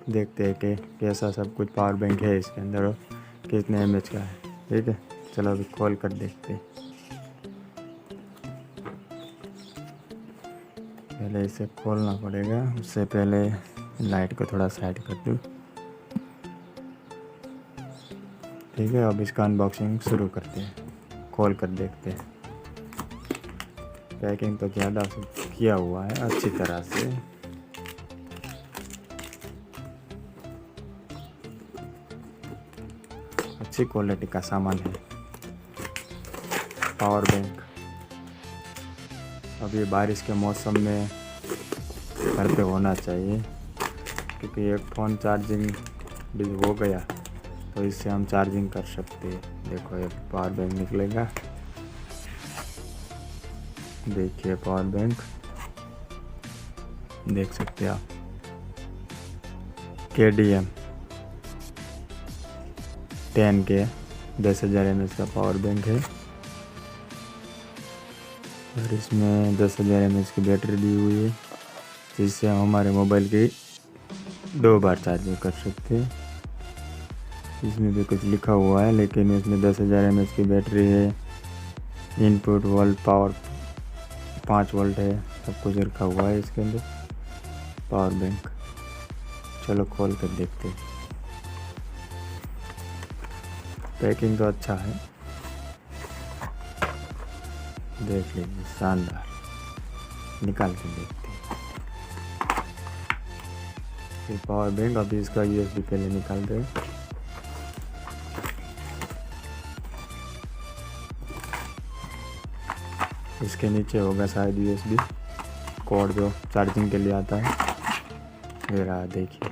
देखते हैं कि कैसा सब कुछ पावर बैंक है इसके अंदर और कितने एमएच का है। ठीक है, चलो अभी खोल कर देखते हैं। पहले इसे खोलना पड़ेगा, उससे पहले लाइट को थोड़ा साइड कर दूँ। ठीक है, अब इसका अनबॉक्सिंग शुरू करते हैं, खोल कर देखते हैं। पैकिंग तो ज़्यादा किया हुआ है अच्छी तरह से। अच्छी क्वालिटी का सामान है पावर बैंक। अभी बारिश के मौसम में घर पे होना चाहिए, क्योंकि एक फ़ोन चार्जिंग हो गया तो इससे हम चार्जिंग कर सकते हैं। देखो ये पावर बैंक निकलेगा, देखिए पावर बैंक देख सकते हैं आप। KDM 10K 10,000 mAh का पावर बैंक है और इसमें 10,000 mAh की बैटरी दी हुई है, जिससे हम हमारे मोबाइल की 2 बार चार्जिंग कर सकते हैं। इसमें भी कुछ लिखा हुआ है, लेकिन इसमें 10,000 mAh की बैटरी है। इनपुट वोल्ट पावर 5 वोल्ट है, सब कुछ रखा हुआ है इसके अंदर पावर बैंक। चलो खोल कर देखते हैं। पैकिंग तो अच्छा है, देख लीजिए, शानदार। निकाल के देखते हैं ये पावर बैंक। अभी इसका USB पहले निकाल दें। इसके नीचे होगा शायद USB कोड जो चार्जिंग के लिए आता है। ये रहा, देखिए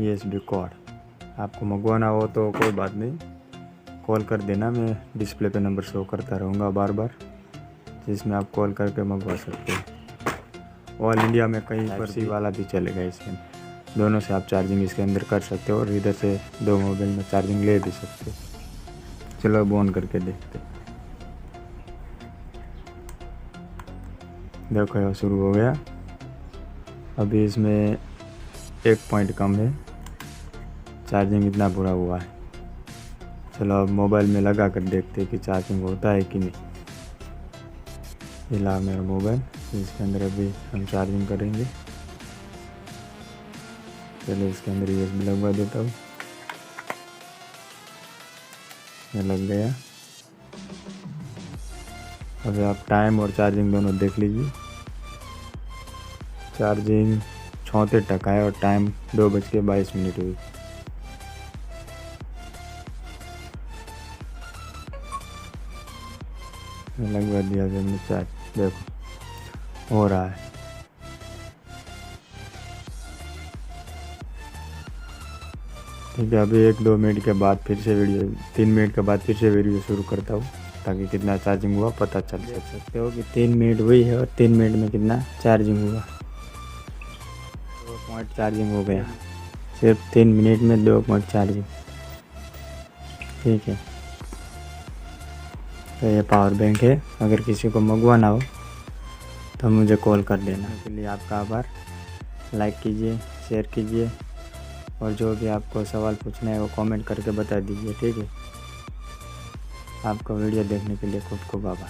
USB कोड। आपको मंगवाना हो तो कोई बात नहीं, कॉल कर देना, मैं डिस्प्ले पे नंबर शो करता रहूँगा बार बार, जिसमें आप कॉल करके मंगवा सकते हैं। ऑल इंडिया में कहीं पर सी वाला भी चलेगा इसमें, दोनों से आप चार्जिंग इसके अंदर कर सकते हो और इधर से 2 मोबाइल में चार्जिंग ले भी सकते हो। चलो अब ऑन करके देखते हैं। देखो यह शुरू हो गया। अभी इसमें 1 पॉइंट कम है, चार्जिंग इतना बुरा हुआ है। चलो अब मोबाइल में लगा कर देखते हैं कि चार्जिंग होता है कि नहीं। ये ला मेरा मोबाइल, इसके अंदर अभी हम चार्जिंग करेंगे। चलो इसके अंदर USB लगवा देता हूँ। ये लग गया। अभी आप टाइम और चार्जिंग दोनों देख लीजिए। चार्जिंग 76% है और टाइम 2:22 हुई। लगवा दिया हमने चार्ज, देखो हो रहा है। ठीक है, अभी 1-2 मिनट के बाद फिर से वीडियो 3 मिनट के बाद फिर से वीडियो शुरू करता हूँ, ताकि कितना चार्जिंग हुआ पता चल सकते हो कि 3 मिनट हुई है और 3 मिनट में कितना चार्जिंग हुआ। 2 पॉइंट चार्जिंग हो गया, सिर्फ 3 मिनट में 2 पॉइंट चार्जिंग। ठीक है, तो ये पावर बैंक है। अगर किसी को मंगवाना हो तो मुझे कॉल कर देना। इसके लिए आपका आभार। लाइक कीजिए, शेयर कीजिए और जो भी आपको सवाल पूछना है वो कमेंट करके बता दीजिए। ठीक है, आपका वीडियो देखने के लिए खूब खूब आभार।